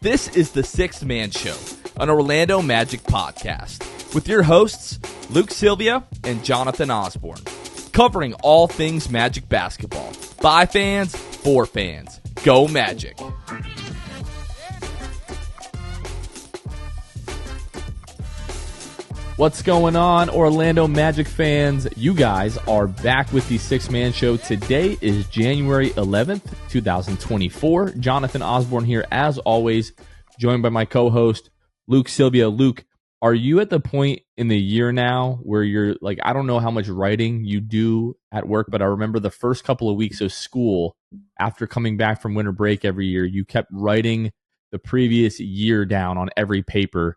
This is the Sixth Man Show, an Orlando Magic podcast, with your hosts, Luke Sylvia and Jonathan Osborne, covering all things Magic basketball. By fans, for fans. Go Magic! What's going on, Orlando Magic fans? You guys are back with the Sixth Man Show. Today is January 11th, 2024. Jonathan Osborne here, as always, joined by my co-host, Luke Sylvia. Luke, are you at the point in the year now where you're like, I don't know how much writing you do at work, but I remember the first couple of weeks of school, after coming back from winter break every year, you kept writing the previous year down on every paper.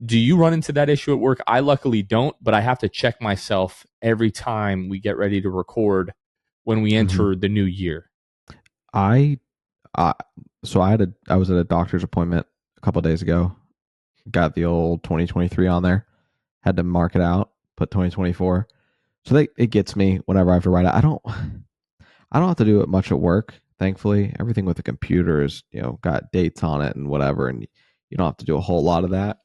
Do you run into that issue at work? I luckily don't, but I have to check myself every time we get ready to record when we enter the new year. I was at a doctor's appointment a couple of days ago. Got the old 2023 on there. Had to mark it out, put 2024. So it gets me whenever I have to write it. I don't have to do it much at work, thankfully. Everything with the computer is, got dates on it and whatever, and you don't have to do a whole lot of that.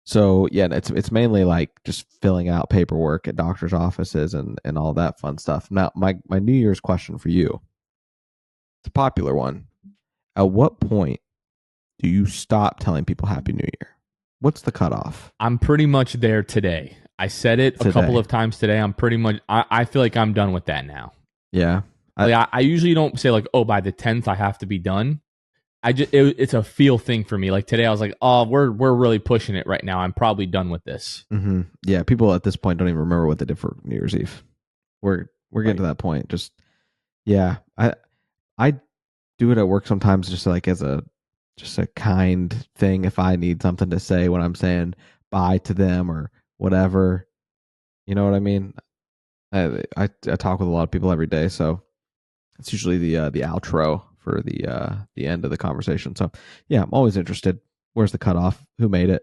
So yeah, it's mainly like just filling out paperwork at doctor's offices and all that fun stuff. Now, my New Year's question for you, it's a popular one. At what point do you stop telling people Happy New Year? What's the cutoff? I'm pretty much there today. I said it a couple of times today. I'm pretty much, I feel like I'm done with that now. Yeah. I usually don't say like, oh, by the 10th I have to be done. It's a feel thing for me. Like today, I was like, "Oh, we're really pushing it right now. I'm probably done with this." Mm-hmm. Yeah, people at this point don't even remember what they did for New Year's Eve. We're getting to that point. Just I do it at work sometimes, just like as a kind thing. If I need something to say when I'm saying bye to them or whatever, you know what I mean. I talk with a lot of people every day, so it's usually the outro for the end of the conversation. So yeah, I'm always interested. Where's the cutoff? Who made it?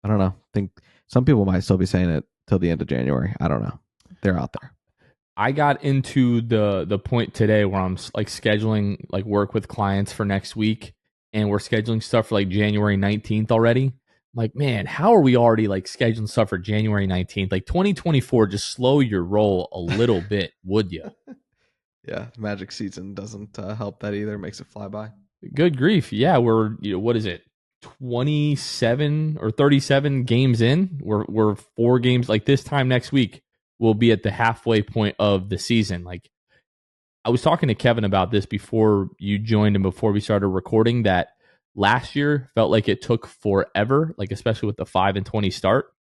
I don't know. I think some people might still be saying it till the end of January. I don't know. They're out there. I got into the point today where I'm like scheduling like work with clients for next week, and we're scheduling stuff for like January 19th already. I'm like, man, how are we already like scheduling stuff for January 19th? Like 2024, just slow your roll a little bit, would you? Yeah, Magic season doesn't help that either. Makes it fly by. Good grief. Yeah, we're, what is it? 27 or 37 games in. We're 4 games. Like this time next week, we'll be at the halfway point of the season. Like I was talking to Kevin about this before you joined and before we started recording, that last year felt like it took forever, like especially with the 5-20 start.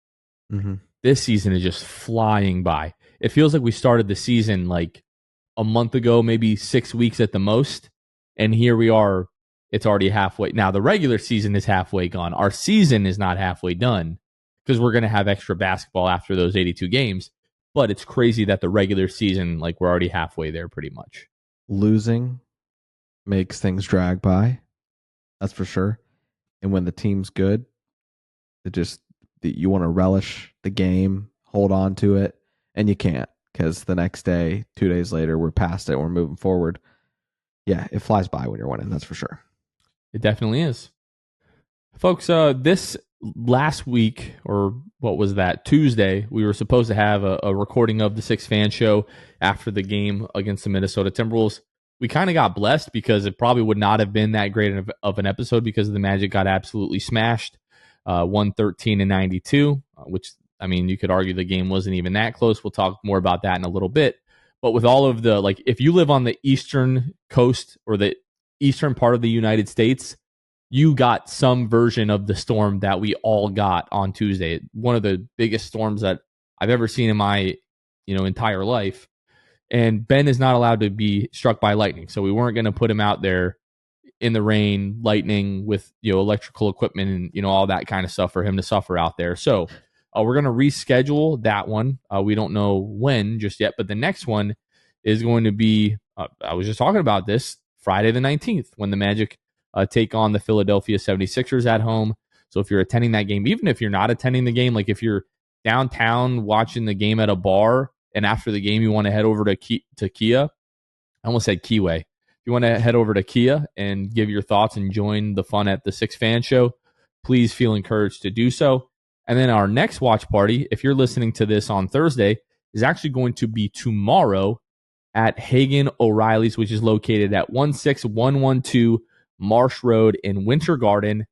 Mm-hmm. This season is just flying by. It feels like we started the season like a month ago, maybe 6 weeks at the most. And here we are, it's already halfway. Now, the regular season is halfway gone. Our season is not halfway done because we're going to have extra basketball after those 82 games. But it's crazy that the regular season, like we're already halfway there pretty much. Losing makes things drag by. That's for sure. And when the team's good, you want to relish the game, hold on to it, and you can't. Because the next day, 2 days later, we're past it. We're moving forward. Yeah, it flies by when you're winning. That's for sure. It definitely is. Folks, this last week, or what was that, Tuesday, we were supposed to have a recording of the Sixth Fan Show after the game against the Minnesota Timberwolves. We kind of got blessed because it probably would not have been that great of an episode because the Magic got absolutely smashed, 113-92, which, I mean, you could argue the game wasn't even that close. We'll talk more about that in a little bit. But with all of the, like, if you live on the eastern coast or the eastern part of the United States, you got some version of the storm that we all got on Tuesday. One of the biggest storms that I've ever seen in my, entire life. And Ben is not allowed to be struck by lightning. So we weren't going to put him out there in the rain, lightning with, electrical equipment and, all that kind of stuff for him to suffer out there. So we're going to reschedule that one. We don't know when just yet, but the next one is going to be, I was just talking about this, Friday the 19th, when the Magic take on the Philadelphia 76ers at home. So if you're attending that game, even if you're not attending the game, like if you're downtown watching the game at a bar and after the game you want to head over to Kia, I almost said Keyway. If you want to head over to Kia and give your thoughts and join the fun at the Six Fan Show, please feel encouraged to do so. And then our next watch party, if you're listening to this on Thursday, is actually going to be tomorrow at Hagen O'Reilly's, which is located at 16112 Marsh Road in Winter Garden.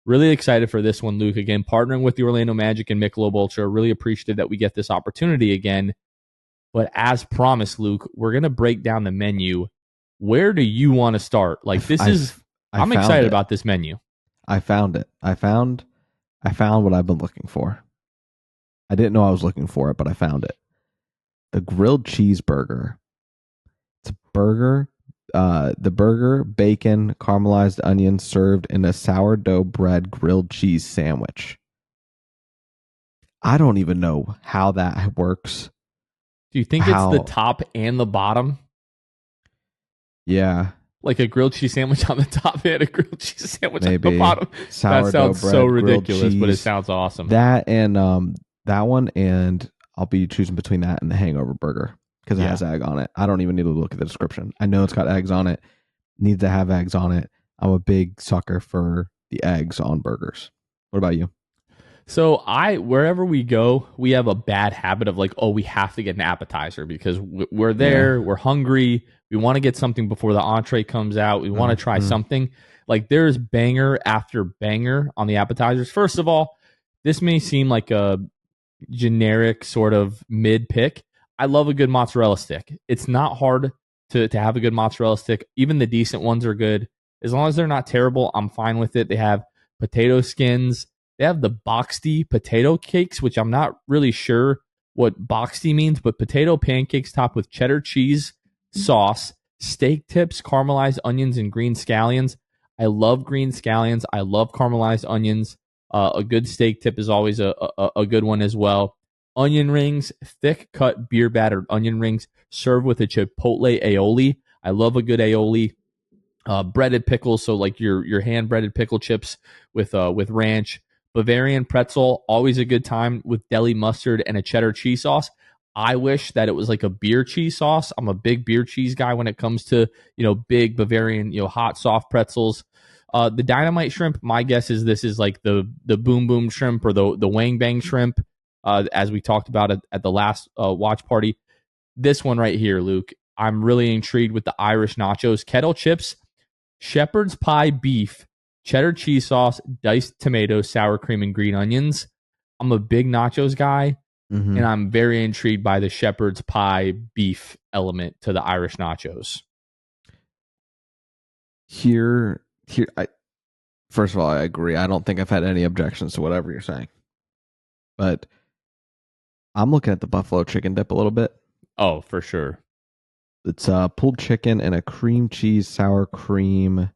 Really excited for this one, Luke. Again, partnering with the Orlando Magic and Michelob Ultra. Really appreciative that we get this opportunity again. But as promised, Luke, we're going to break down the menu. Where do you want to start? Like, I'm excited about this menu. I found it. I found what I've been looking for. I didn't know I was looking for it, but I found it. The grilled cheeseburger. It's a burger. The burger, bacon, caramelized onions served in a sourdough bread grilled cheese sandwich. I don't even know how that works. Do you think it's the top and the bottom? Yeah. Like a grilled cheese sandwich on the top and a grilled cheese sandwich Maybe. on the bottom. Sourdough that sounds bread, so ridiculous, cheese, but it sounds awesome. That and that one, and I'll be choosing between that and the hangover burger because it has egg on it. I don't even need to look at the description. I know it's got eggs on it. Needs to have eggs on it. I'm a big sucker for the eggs on burgers. What about you? So wherever we go, we have a bad habit of like, oh, we have to get an appetizer because we're there, we're hungry, we want to get something before the entree comes out, we want to try something. Like there's banger after banger on the appetizers. First of all, this may seem like a generic sort of mid pick. I love a good mozzarella stick. It's not hard to have a good mozzarella stick. Even the decent ones are good. As long as they're not terrible, I'm fine with it. They have potato skins. They have the boxty potato cakes, which I'm not really sure what boxty means, but potato pancakes topped with cheddar cheese sauce, steak tips, caramelized onions, and green scallions. I love green scallions. I love caramelized onions. A good steak tip is always a good one as well. Onion rings, thick cut beer battered onion rings served with a chipotle aioli. I love a good aioli. Breaded pickles, so like your hand breaded pickle chips with ranch. Bavarian pretzel, always a good time with deli mustard and a cheddar cheese sauce. I wish that it was like a beer cheese sauce. I'm a big beer cheese guy when it comes to, big Bavarian, hot, soft pretzels. The dynamite shrimp, my guess is this is like the boom boom shrimp or the wang bang shrimp, as we talked about at the last watch party. This one right here, Luke, I'm really intrigued with the Irish nachos. Kettle chips, shepherd's pie beef, cheddar cheese sauce, diced tomatoes, sour cream, and green onions. I'm a big nachos guy, and I'm very intrigued by the shepherd's pie beef element to the Irish nachos. First of all, I agree. I don't think I've had any objections to whatever you're saying. But I'm looking at the buffalo chicken dip a little bit. Oh, for sure. It's pulled chicken and a cream cheese sour cream.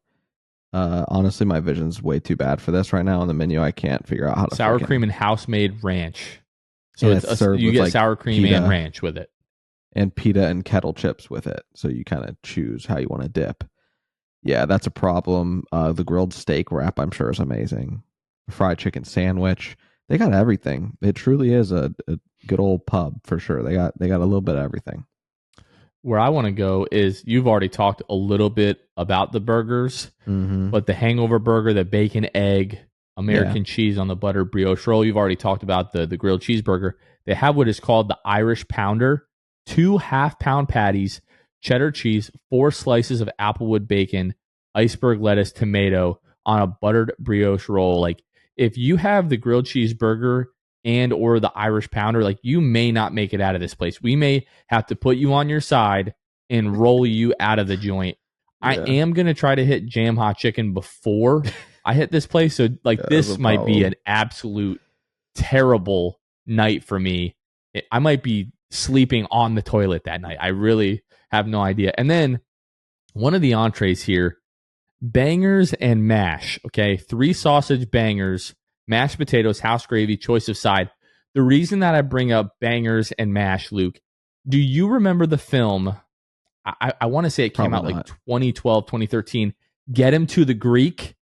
Honestly, my vision's way too bad for this right now on the menu. I can't figure out how to sour cream and house-made ranch. So you get sour cream pita and ranch with it, and pita and kettle chips with it. So you kind of choose how you want to dip. Yeah, that's a problem. The grilled steak wrap, I'm sure, is amazing. Fried chicken sandwich. They got everything. It truly is a good old pub for sure. They got a little bit of everything. Where I want to go is you've already talked a little bit about the burgers, but the hangover burger, the bacon, egg, American cheese on the buttered brioche roll. You've already talked about the grilled cheeseburger. They have what is called the Irish Pounder, 2 half-pound patties, cheddar cheese, 4 slices of applewood bacon, iceberg lettuce, tomato on a buttered brioche roll. Like if you have the grilled cheeseburger and or the Irish Pounder, like you may not make it out of this place. We may have to put you on your side and roll you out of the joint. I am going to try to hit Jam Hot Chicken before I hit this place. So like this might be an absolute terrible night for me. I might be sleeping on the toilet that night. I really have no idea. And then one of the entrees here, bangers and mash. Okay. 3 sausage bangers, mashed potatoes, house gravy, choice of side. The reason that I bring up bangers and mash, Luke, do you remember the film? I want to say it came out like 2012, 2013. Get Him to the Greek.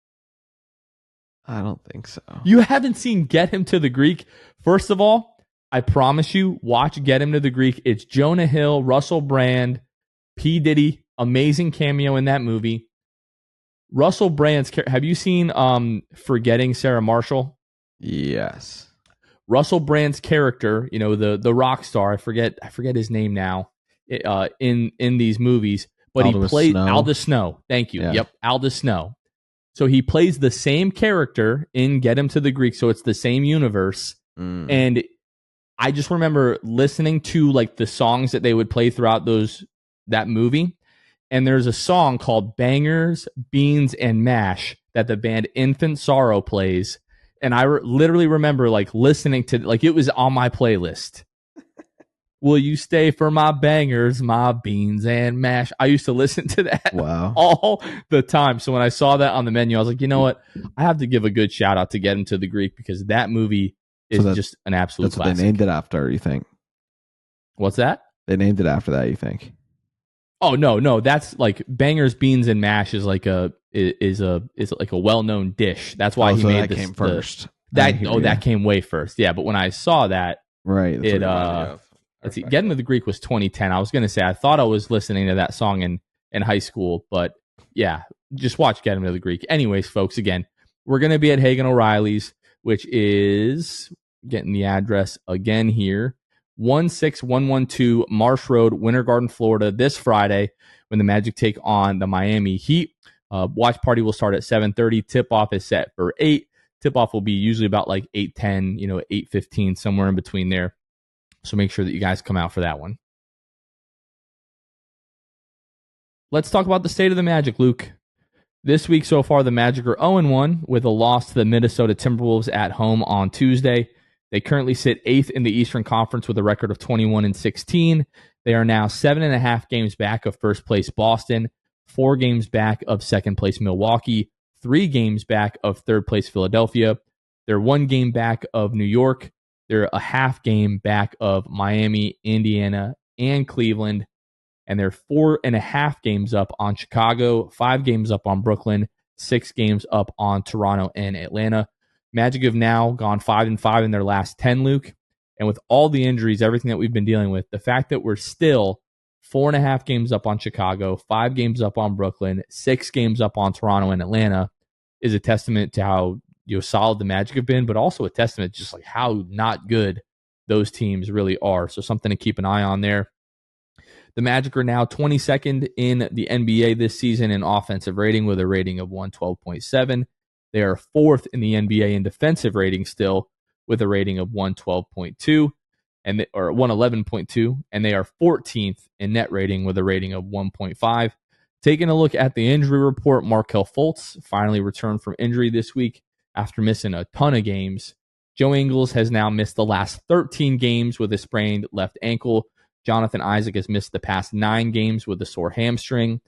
I don't think so. You haven't seen Get Him to the Greek? First of all, I promise you, watch Get Him to the Greek. It's Jonah Hill, Russell Brand, P. Diddy, Amazing cameo in that movie. Russell Brand's have you seen Forgetting Sarah Marshall? Yes. Russell Brand's character, the rock star, I forget his name now, in these movies, but Aldous he plays Snow. Aldous Snow. Thank you. Yeah. Yep, Aldous Snow. So he plays the same character in Get Him to the Greek, so it's the same universe. And I just remember listening to like the songs that they would play throughout that movie. And there's a song called Bangers, Beans, and Mash that the band Infant Sorrow plays. And I literally remember like listening to, like, it was on my playlist. Will you stay for my bangers, my beans and mash? I used to listen to that all the time. So when I saw that on the menu, I was like, you know what? I have to give a good shout out to Get Him to the Greek, because that movie is just an absolute classic. That's what they named it after, you think? What's that? They named it after that, you think? Oh, no. That's like Bangers, Beans, and Mash is like a well-known dish. That's why he made this. That came first. That came way first. Yeah, but when I saw that, right, let's see, Get Him to the Greek was 2010. I was going to say, I thought I was listening to that song in high school, but yeah, just watch Get Him to the Greek. Anyways, folks, again, we're going to be at Hagen O'Reilly's, which is, getting the address again here, 16112 Marsh Road, Winter Garden, Florida, this Friday when the Magic take on the Miami Heat. Watch party will start at 7:30. Tip-off is set for 8. Tip-off will be usually about like 8:10, 8:15, somewhere in between there. So make sure that you guys come out for that one. Let's talk about the state of the Magic, Luke. This week so far, the Magic are 0-1 with a loss to the Minnesota Timberwolves at home on Tuesday. They currently sit 8th in the Eastern Conference with a record of 21-16. They are now 7.5 games back of first place Boston, 4 games back of second place Milwaukee, 3 games back of third place Philadelphia. They're 1 game back of New York. They're a half game back of Miami, Indiana, and Cleveland. And they're 4.5 games up on Chicago, 5 games up on Brooklyn, 6 games up on Toronto and Atlanta. Magic have now gone 5-5 in their last 10, Luke. And with all the injuries, everything that we've been dealing with, the fact that we're still 4.5 games up on Chicago, 5 games up on Brooklyn, 6 games up on Toronto and Atlanta is a testament to how solid the Magic have been, but also a testament to just like how not good those teams really are. So something to keep an eye on there. The Magic are now 22nd in the NBA this season in offensive rating with a rating of 112.7. They are 4th in the NBA in defensive rating still with a rating of 112.2 or 111.2, and they are 14th in net rating with a rating of 1.5. Taking a look at the injury report, Markelle Fultz finally returned from injury this week after missing a ton of games. Joe Ingles has now missed the last 13 games with a sprained left ankle. Jonathan Isaac has missed the past 9 games with a sore hamstring.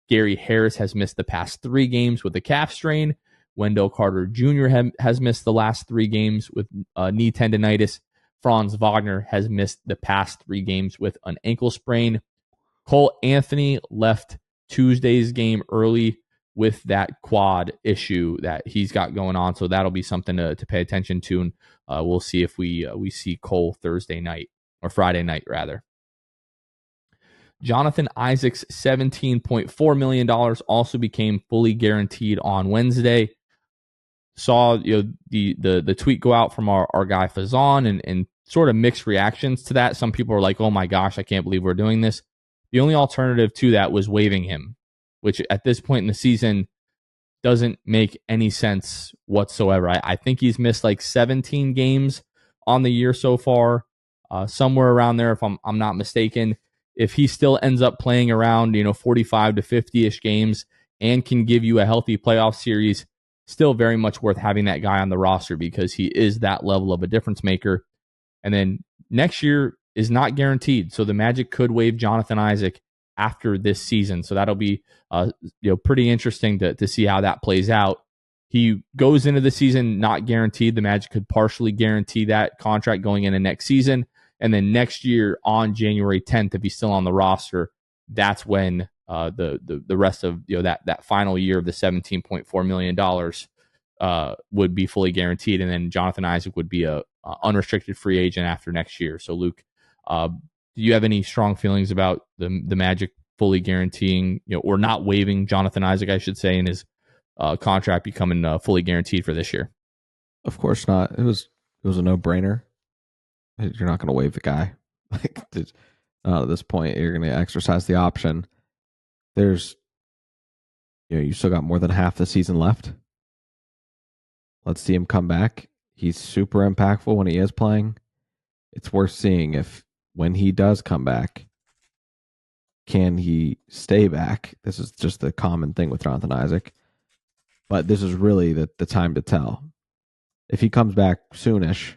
Gary Harris has missed the past 3 games with a calf strain. Wendell Carter Jr. has missed the last 3 games with knee tendonitis. Franz Wagner has missed the past 3 games with an ankle sprain. Cole Anthony left Tuesday's game early with that quad issue that he's got going on, so that'll be something to pay attention to, and we'll see if we see Cole Thursday night, or Friday night, rather. Jonathan Isaac's $17.4 million also became fully guaranteed on Wednesday. Saw the tweet go out from our guy Fazan and sort of mixed reactions to that. Some people are like, oh my gosh, I can't believe we're doing this. The only alternative to that was waiving him, which at this point in the season doesn't make any sense whatsoever. I think he's missed like 17 games on the year so far, somewhere around there if I'm not mistaken. If he still ends up playing around 45 to 50-ish games and can give you a healthy playoff series, still very much worth having that guy on the roster because he is that level of a difference maker. And then next year is not guaranteed, so the Magic could waive Jonathan Isaac after this season. So that'll be pretty interesting to see how that plays out. He goes into the season not guaranteed. The Magic could partially guarantee that contract going into next season. And then next year on January 10th, if he's still on the roster, that's when the rest of that final year of the $17.4 million would be fully guaranteed. And then Jonathan Isaac would be a unrestricted free agent after next year. So Luke, do you have any strong feelings about the Magic fully guaranteeing, or not waiving Jonathan Isaac, I should say, and his contract becoming fully guaranteed for this year. Of course not. It was a no-brainer. You're not going to waive the guy. Like at this point, you're going to exercise the option. There's, you still got more than half the season left. Let's see him come back. He's super impactful when he is playing. It's worth seeing if when he does come back, can he stay back? This is just the common thing with Jonathan Isaac. But this is really the time to tell. If he comes back soonish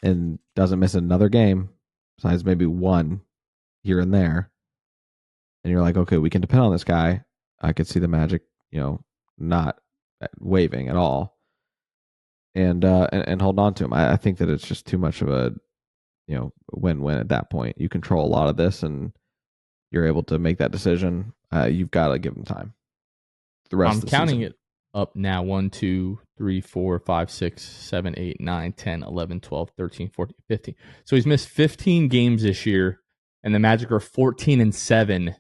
and doesn't miss another game, besides maybe one here and there, and you're like, okay, we can depend on this guy, I could see the Magic, not waiving at all, and hold on to him. I think that it's just too much of a win-win at that point. You control a lot of this, and you're able to make that decision. You've got to give him time. The rest I'm of the counting season. it up now. 1, 2, 3, 4, 5, 6, 7, 8, 9, 10, 11, 12, 13, 14, 15. So he's missed 15 games this year, and the Magic are 14-7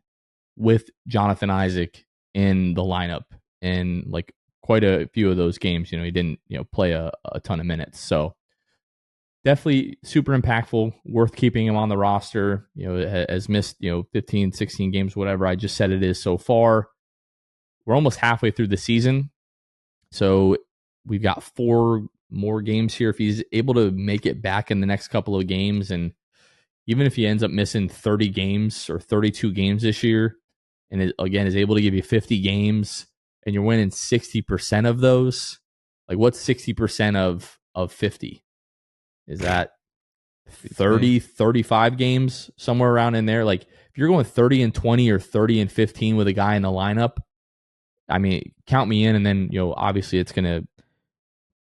with Jonathan Isaac in the lineup. And like quite a few of those games, he didn't play a ton of minutes. So definitely super impactful, worth keeping him on the roster. Has missed 15, 16 games, whatever I just said it is so far. We're almost halfway through the season. So we've got 4 more games here. If he's able to make it back in the next couple of games, and even if he ends up missing 30 games or 32 games this year, and is able to give you 50 games, and you're winning 60% of those, like what's 60% of 50? Is that 30, 35 games, somewhere around in there? Like if you're going 30-20 or 30-15 with a guy in the lineup, I mean, count me in, and then obviously it's going to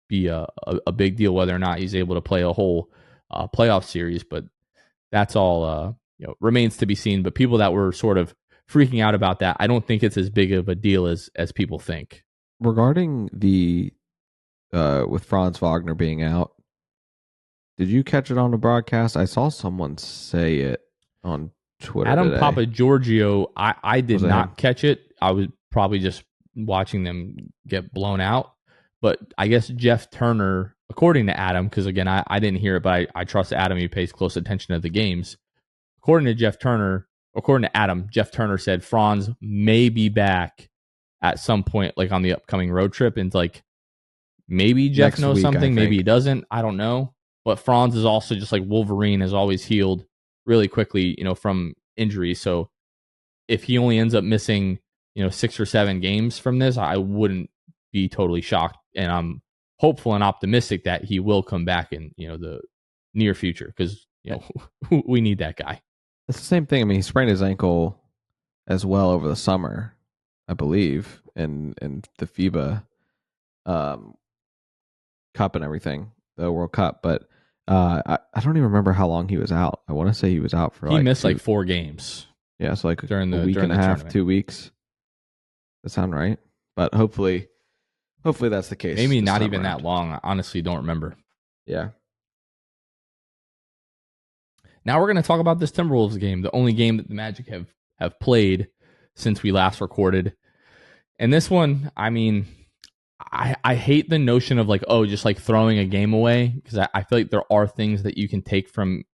be a big deal whether or not he's able to play a whole playoff series. But that's all remains to be seen. But people that were sort of freaking out about that, I don't think it's as big of a deal as people think. Regarding the with Franz Wagner being out, did you catch it on the broadcast? I saw someone say it on Twitter Adam today. Papagiorgio, I did not catch it. I was probably just watching them get blown out. But I guess Jeff Turner, according to Adam, because again, I didn't hear it, but I trust Adam. He pays close attention to the games. According to Adam, Jeff Turner said Franz may be back at some point, like on the upcoming road trip. And it's like, maybe Jeff Next knows week, something, maybe he doesn't. I don't know. But Franz is also just like Wolverine, has always healed really quickly, from injury. So if he only ends up missing, 6 or 7 games from this, I wouldn't be totally shocked. And I'm hopeful and optimistic that he will come back in, the near future, because, we need that guy. It's the same thing. I mean, he sprained his ankle as well over the summer, I believe, in the FIBA Cup and everything, the World Cup. But I don't even remember how long he was out. I want to say he was out for he missed 4 games. Yeah, so like during the week and a half, tournament. 2 weeks. That sound right? But hopefully that's the case. Maybe not even that long. I honestly don't remember. Yeah. Now we're going to talk about this Timberwolves game, the only game that the Magic have played since we last recorded. And this one, I mean, I hate the notion of just throwing a game away, because I feel like there are things that you can take from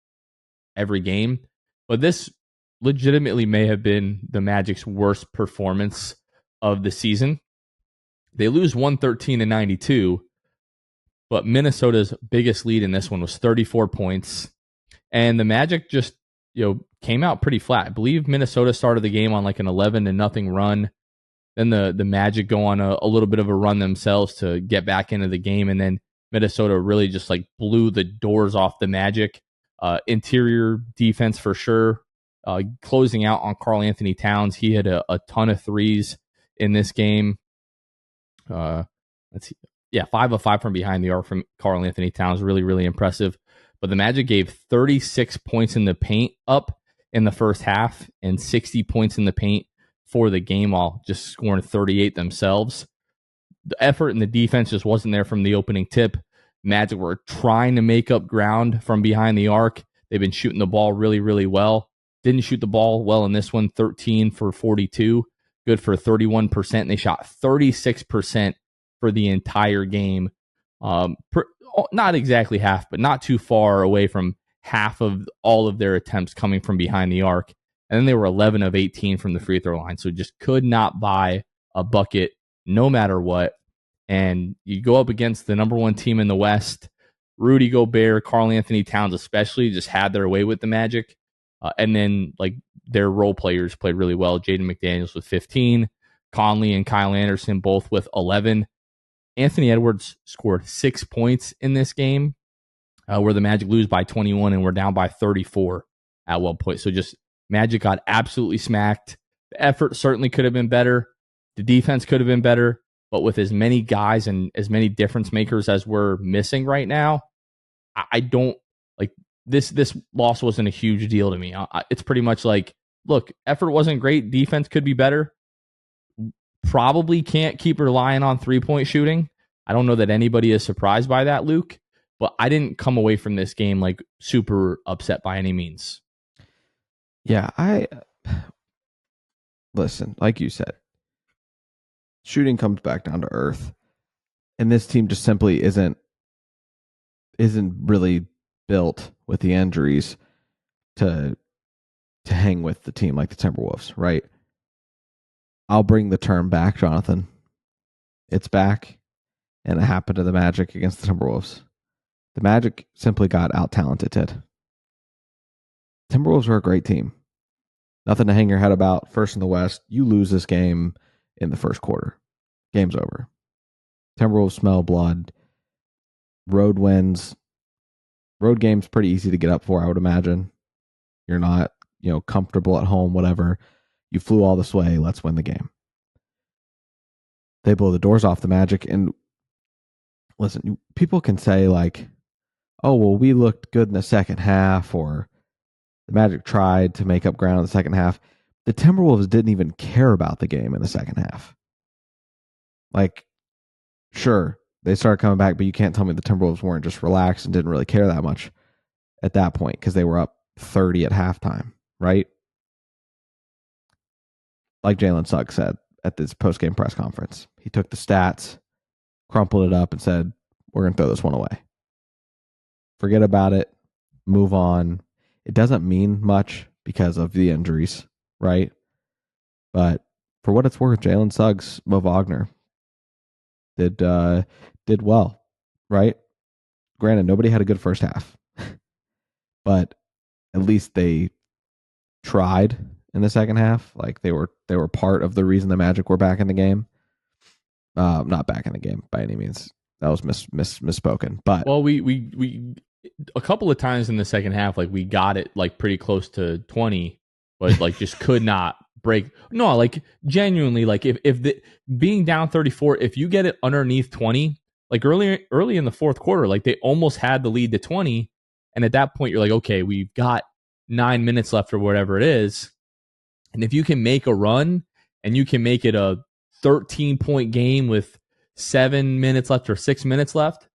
every game. But this legitimately may have been the Magic's worst performance of the season. They lose 113-92, but Minnesota's biggest lead in this one was 34 points. And the Magic just, came out pretty flat. I believe Minnesota started the game on an 11-0 run. Then the Magic go on a little bit of a run themselves to get back into the game. And then Minnesota really just blew the doors off the Magic. Interior defense for sure. Closing out on Karl Anthony Towns. He had a ton of threes in this game. Let's see. Yeah, 5 of 5 from behind the arc from Karl Anthony Towns. Really, really impressive. But the Magic gave 36 points in the paint up in the first half and 60 points in the paint for the game, while just scoring 38 themselves. The effort and the defense just wasn't there from the opening tip. Magic were trying to make up ground from behind the arc. They've been shooting the ball really, really well. Didn't shoot the ball well in this one, 13 for 42, good for 31%. And they shot 36% for the entire game. Not exactly half, but not too far away from half of all of their attempts coming from behind the arc. And then they were 11 of 18 from the free throw line. So just could not buy a bucket no matter what. And you go up against the number one team in the West. Rudy Gobert, Karl Anthony Towns especially just had their way with the Magic. And then like their role players played really well. Jaden McDaniels with 15. Conley and Kyle Anderson both with 11. Anthony Edwards scored 6 points in this game where the Magic lose by 21 and we're down by 34 at one point. So just Magic got absolutely smacked. The effort certainly could have been better. The defense could have been better. But with as many guys and as many difference makers as we're missing right now, I don't like this loss wasn't a huge deal to me. It's pretty much like, look, effort wasn't great. Defense could be better. Probably can't keep relying on 3-point shooting. I don't know that anybody is surprised by that, Luke, but I didn't come away from this game like super upset by any means. Yeah, listen, like you said, shooting comes back down to earth, and this team just simply isn't really built with the injuries to hang with the team like the Timberwolves, right? I'll bring the term back, Jonathan. It's back, and it happened to the Magic against the Timberwolves. The Magic simply got out-talented. Timberwolves are a great team. Nothing to hang your head about. First in the West. You lose this game in the first quarter. Game's over. Timberwolves smell blood. Road wins. Road game's pretty easy to get up for, I would imagine. You're not, comfortable at home, whatever. You flew all this way. Let's win the game. They blow the doors off the Magic. And listen, people can say like, oh, well, we looked good in the second half, or the Magic tried to make up ground in the second half. The Timberwolves didn't even care about the game in the second half. Like, sure, they started coming back, but you can't tell me the Timberwolves weren't just relaxed and didn't really care that much at that point because they were up 30 at halftime, right? Like Jalen Suggs said at this post-game press conference. He took the stats, crumpled it up, and said, we're going to throw this one away. Forget about it. Move on. It doesn't mean much because of the injuries, right? But for what it's worth, Jalen Suggs, Mo Wagner did well, right? Granted, nobody had a good first half, but at least they tried in the second half. Like they were part of the reason the Magic were back in the game. Not back in the game by any means. That was misspoken. But well, we a couple of times in the second half, like we got it like pretty close to 20, but like just could not break. No, like genuinely, like if the being down 34, if you get it underneath 20, like early in the fourth quarter, like they almost had the lead to 20, and at that point you're like, okay, we've got 9 minutes left or whatever it is, and if you can make a run and you can make it a 13-point game with 7 minutes left or 6 minutes left,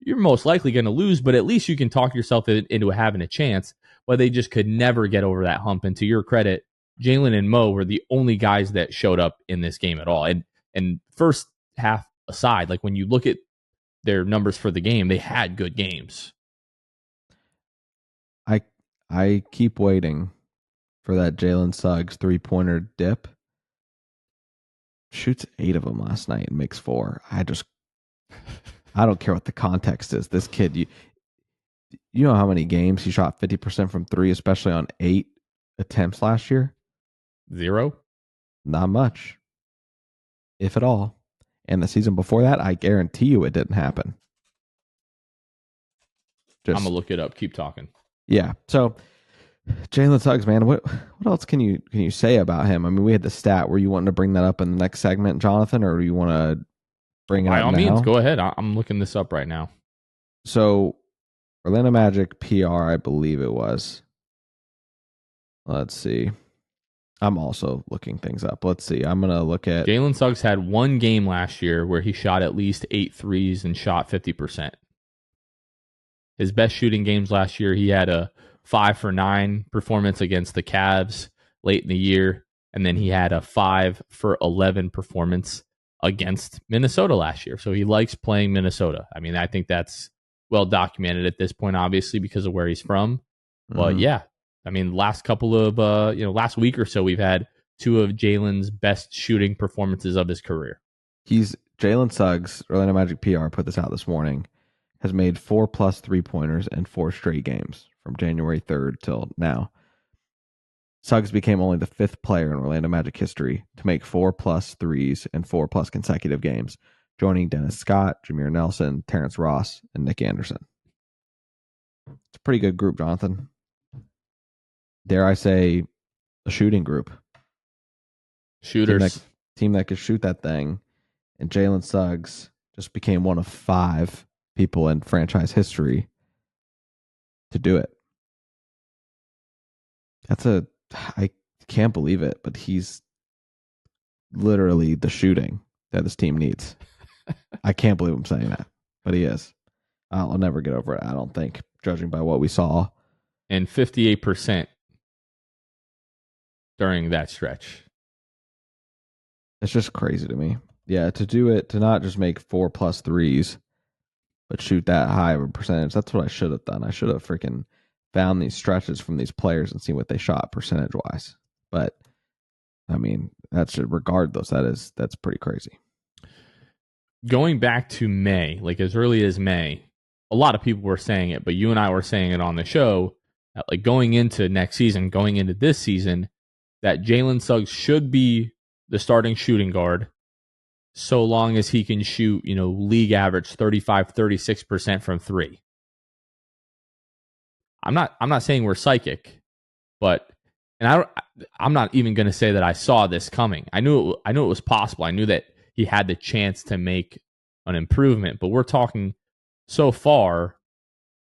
you're most likely going to lose, but at least you can talk yourself into having a chance. But they just could never get over that hump. And to your credit, Jalen and Mo were the only guys that showed up in this game at all. And first half aside, like when you look at their numbers for the game, they had good games. I keep waiting for that Jalen Suggs 3-pointer dip. Shoots 8 of them last night and makes 4. I don't care what the context is. This kid, you know how many games he shot 50% from 3, especially on 8 attempts last year? 0? Not much, if at all. And the season before that, I guarantee you it didn't happen. I'm going to look it up. Keep talking. Yeah. So Jalen Suggs, man, what else can you say about him? I mean, we had the stat. Were you wanting to bring that up in the next segment, Jonathan, or do you want to bring it up now? By all means, go ahead. I'm looking this up right now. So, Orlando Magic PR, I believe it was. Let's see. I'm also looking things up. Let's see. I'm going to look at... Jalen Suggs had one game last year where he shot at least 8 threes and shot 50%. His best shooting games last year, he had a 5 for 9 performance against the Cavs late in the year. And then he had a 5 for 11 performance against Minnesota last year. So he likes playing Minnesota. I mean, I think that's well documented at this point, obviously, because of where he's from. But yeah, I mean, last couple of, last week or so, we've had two of Jalen's best shooting performances of his career. Jalen Suggs, Orlando Magic PR put this out this morning, has made 4+ 3-pointers in 4 straight games from January 3rd till now. Suggs became only the 5th player in Orlando Magic history to make 4+ threes in 4+ consecutive games, joining Dennis Scott, Jameer Nelson, Terrence Ross, and Nick Anderson. It's a pretty good group, Jonathan. Dare I say, a shooting group. Shooters. Team that could shoot that thing. And Jalen Suggs just became one of 5 people in franchise history to do it. I can't believe it, but he's literally the shooting that this team needs. I can't believe I'm saying that, but he is. I'll never get over it, I don't think, judging by what we saw. And 58% during that stretch. It's just crazy to me. Yeah, to do it, to not just make 4+ threes, but shoot that high of a percentage. That's what I should have done. I should have freaking found these stretches from these players and seen what they shot percentage-wise. But, I mean, that's regardless. That's pretty crazy. Going back to May, like as early as May, a lot of people were saying it, but you and I were saying it on the show, that like going into next season, going into this season, that Jalen Suggs should be the starting shooting guard so long as he can shoot, league average 35-36% from 3. I'm not saying we're psychic, but I'm not even going to say that I saw this coming. I knew it was possible. I knew that he had the chance to make an improvement, but we're talking so far,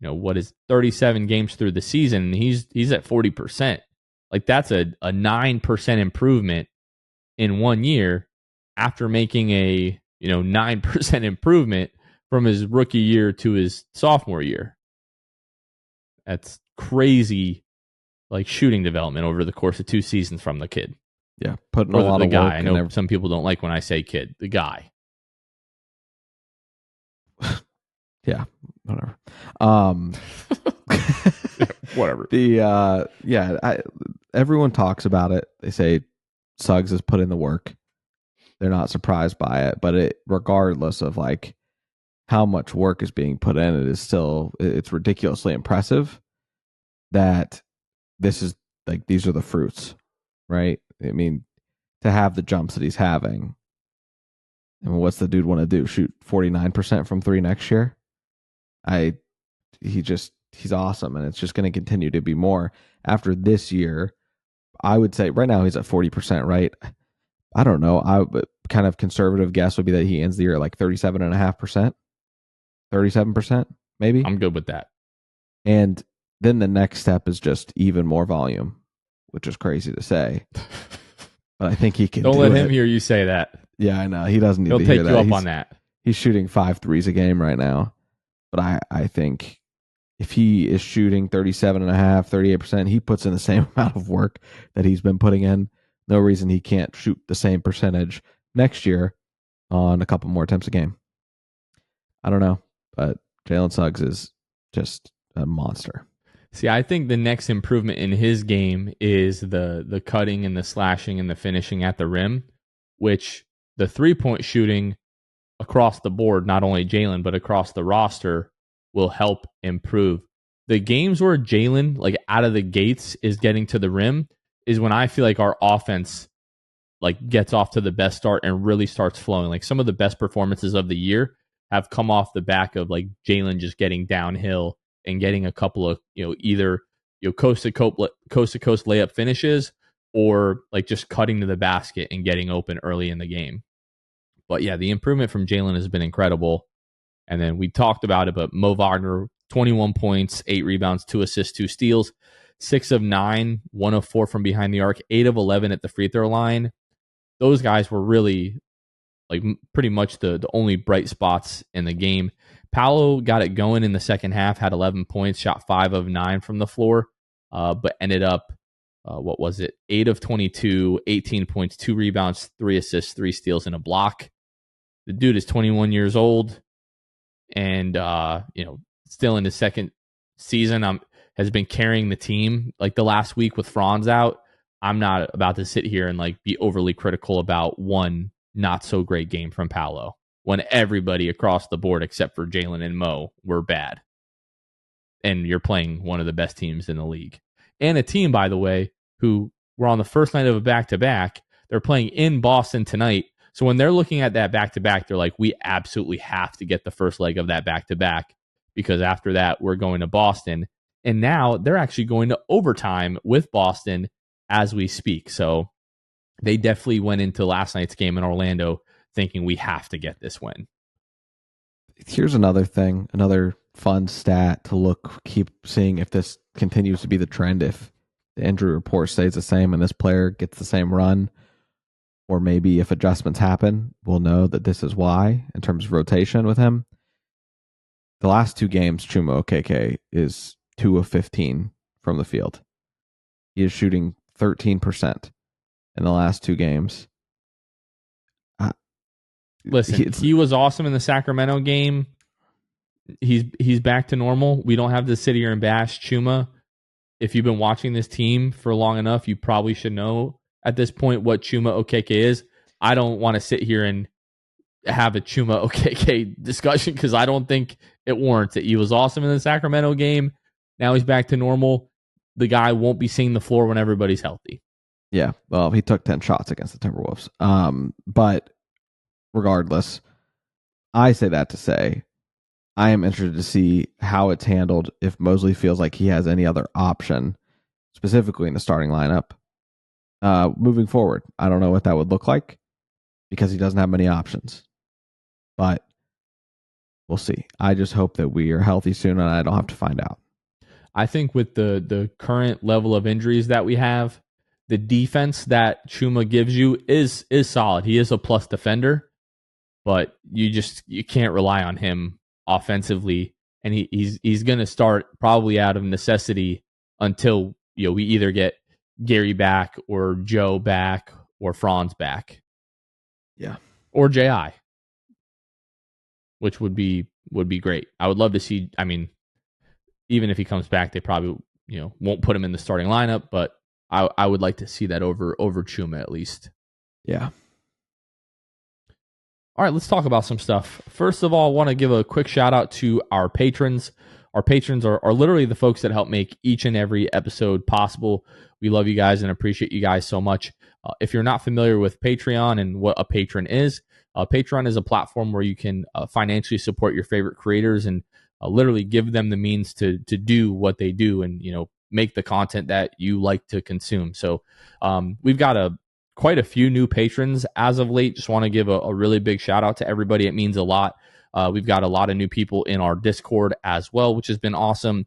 what is 37 games through the season, and he's at 40%. Like that's a 9% improvement in 1 year after making a 9% improvement from his rookie year to his sophomore year. That's crazy, like shooting development over the course of 2 seasons from the kid. Yeah, putting a lot of guy. work. I know some people don't like when I say kid. The guy. Yeah, whatever. Whatever. Everyone talks about it. They say Suggs has put in the work. They're not surprised by it, but regardless of like how much work is being put in, it's ridiculously impressive that this is like, these are the fruits, right? I mean, to have the jumps that he's having. I mean, what's the dude want to do? Shoot 49% from 3 next year? He's awesome, and it's just going to continue to be more after this year. I would say right now he's at 40%, right? I don't know. Kind of conservative guess would be that he ends the year at like 37.5%, 37%, maybe. I'm good with that. And then the next step is just even more volume, which is crazy to say. But I think he can. Don't let him hear you say that. Yeah, I know. He doesn't need to hear that. He'll take you up on that. He's shooting 5 threes a game right now. But I think if he is shooting 37.5%, 38%, he puts in the same amount of work that he's been putting in. No reason he can't shoot the same percentage next year on a couple more attempts a game. I don't know, but Jalen Suggs is just a monster. See, I think the next improvement in his game is the cutting and the slashing and the finishing at the rim, which the 3-point shooting across the board, not only Jalen, but across the roster, will help improve. The games where Jalen, like out of the gates, is getting to the rim is when I feel like our offense like gets off to the best start and really starts flowing. Like some of the best performances of the year have come off the back of like Jalen just getting downhill and getting a couple of, either coast to coast layup finishes or like just cutting to the basket and getting open early in the game. But yeah, the improvement from Jalen has been incredible. And then we talked about it, but Mo Wagner, 21 points, 8 rebounds, 2 assists, 2 steals, 6 of 9, 1 of 4 from behind the arc, 8 of 11 at the free throw line. Those guys were really like pretty much the only bright spots in the game. Paolo got it going in the second half, had 11 points, shot 5 of 9 from the floor. but ended up, 8 of 22, 18 points, 2 rebounds, 3 assists, 3 steals, and a block. The dude is 21 years old and, still in his second season. Has been carrying the team. Like the last week with Franz out, I'm not about to sit here and like be overly critical about one not so great game from Paolo when everybody across the board except for Jalen and Mo were bad. And you're playing one of the best teams in the league. And a team, by the way, who were on the first night of a back-to-back. They're playing in Boston tonight. So when they're looking at that back-to-back, they're like, we absolutely have to get the first leg of that back-to-back because after that, we're going to Boston. And now they're actually going to overtime with Boston as we speak. So they definitely went into last night's game in Orlando thinking we have to get this win. Here's another thing, another fun stat to keep seeing if this continues to be the trend, if the injury report stays the same and this player gets the same run, or maybe if adjustments happen, we'll know that this is why in terms of rotation with him. The last 2 games, Chuma Okeke is 2 of 15 from the field. He is shooting 13% in the last 2 games. Listen, he was awesome in the Sacramento game. He's back to normal. We don't have to sit here and bash Chuma. If you've been watching this team for long enough, you probably should know at this point what Chuma Okeke is. I don't want to sit here and have a Chuma Okeke discussion because I don't think it warrants it. He was awesome in the Sacramento game. Now he's back to normal. The guy won't be seeing the floor when everybody's healthy. Yeah, well, he took 10 shots against the Timberwolves. But regardless, I say that to say I am interested to see how it's handled if Mosley feels like he has any other option, specifically in the starting lineup. Moving forward, I don't know what that would look like because he doesn't have many options. But we'll see. I just hope that we are healthy soon and I don't have to find out. I think with the current level of injuries that we have, the defense that Chuma gives you is solid. He is a plus defender, but you can't rely on him offensively, and he's going to start probably out of necessity until we either get Gary back or Joe back or Franz back. Yeah. Or JI, which would be great. I would love to see, even if he comes back, they probably won't put him in the starting lineup, but I would like to see that over Chuma at least. Yeah. All right, let's talk about some stuff. First of all, I want to give a quick shout out to our patrons. Our patrons are literally the folks that help make each and every episode possible. We love you guys and appreciate you guys so much. If you're not familiar with Patreon and what a patron is, Patreon is a platform where you can financially support your favorite creators and literally give them the means to do what they do and make the content that you like to consume. So we've got quite a few new patrons as of late. Just want to give a really big shout out to everybody. It means a lot. We've got a lot of new people in our Discord as well, which has been awesome.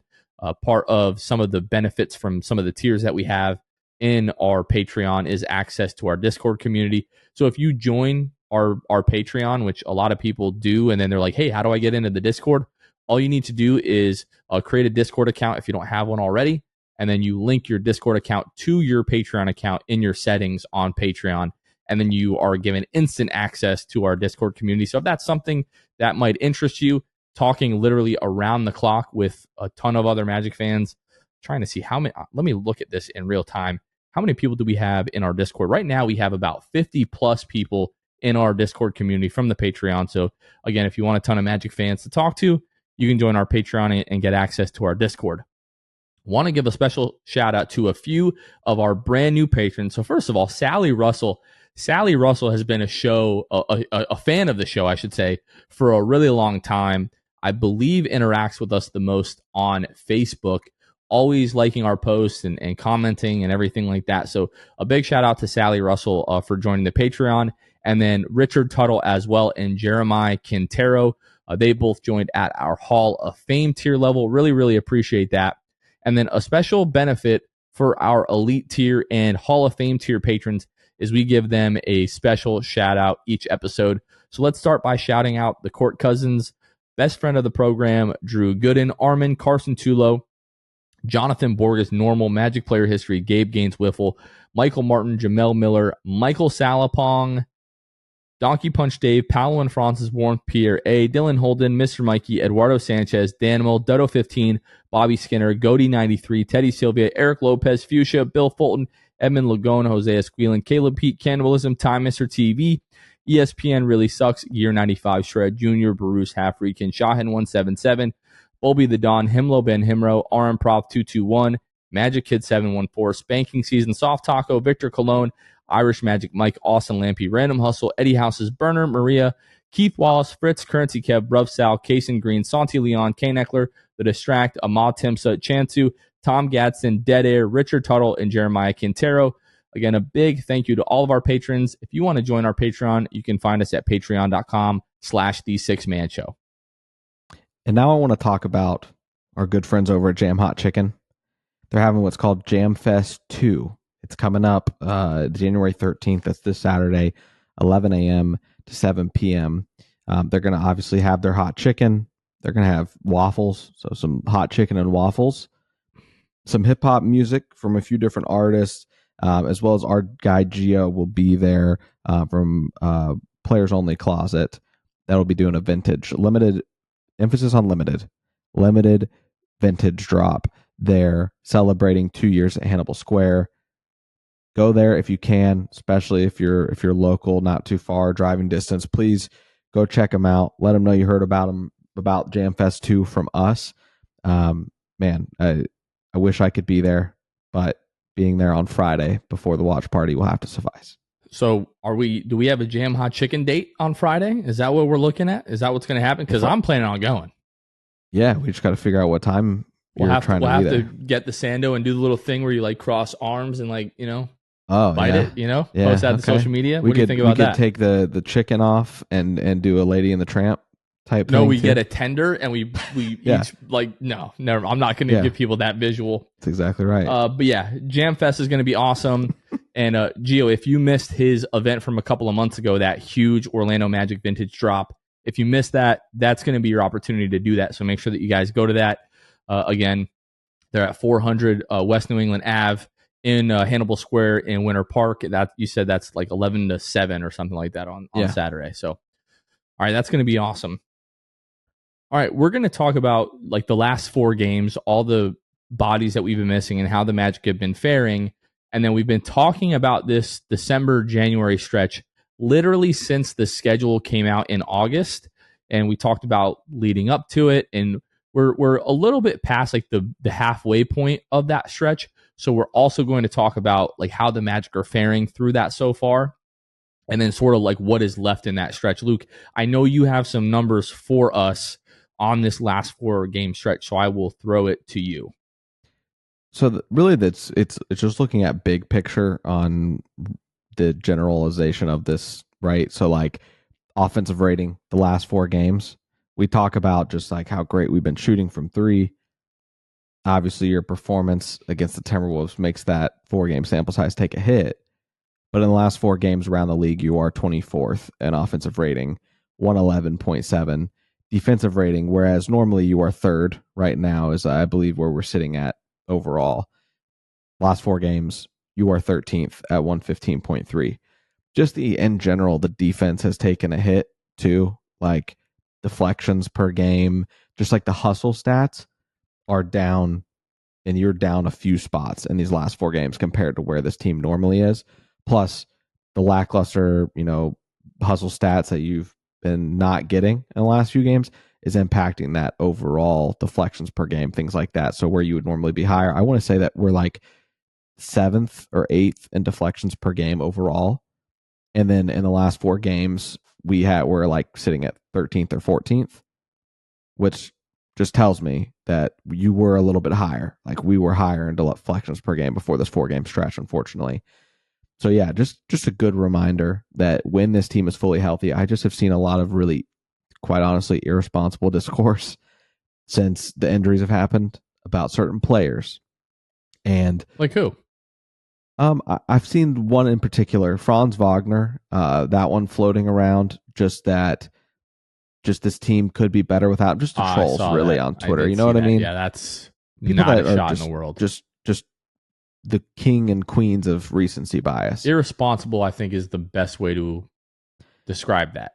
Part of some of the benefits from some of the tiers that we have in our Patreon is access to our Discord community. So if you join our Patreon, which a lot of people do, and then they're like, hey, how do I get into the Discord? All you need to do is create a Discord account if you don't have one already, and then you link your Discord account to your Patreon account in your settings on Patreon, and then you are given instant access to our Discord community. So if that's something that might interest you, talking literally around the clock with a ton of other Magic fans, trying to see how many, let me look at this in real time. How many people do we have in our Discord? Right now, we have about 50 plus people in our Discord community from the Patreon. So again, if you want a ton of Magic fans to talk to, you can join our Patreon and get access to our Discord. Want to give a special shout out to a few of our brand new patrons. So first of all, Sally Russell. Sally Russell has been a fan of the show, I should say, for a really long time. I believe interacts with us the most on Facebook, always liking our posts and commenting and everything like that. So a big shout out to Sally Russell for joining the Patreon. And then Richard Tuttle as well and Jeremiah Quintero. They both joined at our Hall of Fame tier level. Really, really appreciate that. And then a special benefit for our Elite tier and Hall of Fame tier patrons is we give them a special shout out each episode. So let's start by shouting out the Court Cousins, best friend of the program, Drew Gooden, Armin, Carson Tulo, Jonathan Borges, normal. Magic player history, Gabe Gaines, Wiffle. Michael Martin, Jamel Miller, Michael Salapong, Donkey Punch Dave, Paolo and Francis Warmth, Pierre A, Dylan Holden, Mr. Mikey, Eduardo Sanchez, Danimal, Dodo 15, Bobby Skinner, Goody 93, Teddy Sylvia, Eric Lopez, Fuchsia, Bill Fulton, Edmund Lagone, Jose Esquilin, Caleb Pete, Cannibalism, Time Mr. TV, ESPN Really Sucks, Gear 95, Shred Jr., Bruce Half Reekin, Shahin 177, Bulby the Don, Himlo Ben Himro, RM Prof 221, Magic Kid 714, Spanking Season, Soft Taco, Victor Cologne, Irish Magic Mike, Austin Lampy, Random Hustle, Eddie House's Burner, Maria, Keith Wallace, Fritz, Currency Kev, Bruv Sal, Kason Green, Santi Leon, Kane Eckler, The Distract, Ahmad Timsa, Chantu, Tom Gadsden, Dead Air, Richard Tuttle, and Jeremiah Quintero. Again, a big thank you to all of our patrons. If you want to join our Patreon, you can find us at patreon.com/The6Man Show. And now I want to talk about our good friends over at Jam Hot Chicken. They're having what's called Jam Fest 2. It's coming up January 13th. That's this Saturday, 11 a.m. to 7 p.m. They're going to obviously have their hot chicken. They're going to have waffles, so some hot chicken and waffles, some hip-hop music from a few different artists, as well as our guy Gio will be there from Players Only Closet. That'll be doing a vintage, limited, emphasis on limited vintage drop. They're celebrating 2 years at Hannibal Square. Go there if you can, especially if you're local, not too far, driving distance. Please go check them out. Let them know you heard about them, about Jam Fest 2 from us. Man, I wish I could be there, but being there on Friday before the watch party will have to suffice. So do we have a Jam Hot Chicken date on Friday? Is that what we're looking at? Is that what's going to happen? Because I'm planning on going. Yeah, we just got to figure out what time we'll have to get the Sando and do the little thing where you like cross arms and like, bite it, post that to social media. What do you think about that? We could take the chicken off and do a Lady and the Tramp type thing. No, we get a tender and we Yeah. each no, never. I'm not going to give people that visual. That's exactly right. But yeah, Jam Fest is going to be awesome. And Gio, if you missed his event from a couple of months ago, that huge Orlando Magic vintage drop, if you missed that, that's going to be your opportunity to do that. So make sure that you guys go to that. Again, they're at 400 West New England Ave in Hannibal Square in Winter Park. That you said that's like 11 to 7 or something like that on Saturday. So, all right, that's going to be awesome. All right, we're going to talk about like the last 4 games, all the bodies that we've been missing and how the Magic have been faring. And then we've been talking about this December-January stretch literally since the schedule came out in August. And we talked about leading up to it. And we're a little bit past like the halfway point of that stretch. So we're also going to talk about like how the Magic are faring through that so far. And then sort of like what is left in that stretch. Luke, I know you have some numbers for us on this last 4 game stretch. So I will throw it to you. So really, it's just looking at big picture on the generalization of this, right? So like offensive rating, the last 4 games, we talk about just like how great we've been shooting from 3. Obviously, your performance against the Timberwolves makes that 4 game sample size take a hit. But in the last 4 games around the league, you are 24th in offensive rating, 111.7 defensive rating, whereas normally you are 3rd right now, is I believe where we're sitting at overall. Last 4 games, you are 13th at 115.3. Just in general, the defense has taken a hit too. Like deflections per game, just like the hustle stats are down, and you're down a few spots in these last 4 games compared to where this team normally is. Plus the lackluster, hustle stats that you've been not getting in the last few games is impacting that overall deflections per game, things like that. So where you would normally be higher, I want to say that we're like 7th or 8th in deflections per game overall. And then in the last 4 games, we're like sitting at 13th or 14th, which just tells me that you were a little bit higher. Like we were higher in deflections per game before this 4 game stretch, unfortunately. So yeah, just a good reminder that when this team is fully healthy, I just have seen a lot of really, quite honestly, irresponsible discourse since the injuries have happened about certain players. And like who? I've seen one in particular, Franz Wagner, that one floating around, just this team could be better without, just the trolls really on Twitter. You know what I mean? Yeah, that's People Not a that are shot in the world. just the king and queens of recency bias. Irresponsible, I think, is the best way to describe that.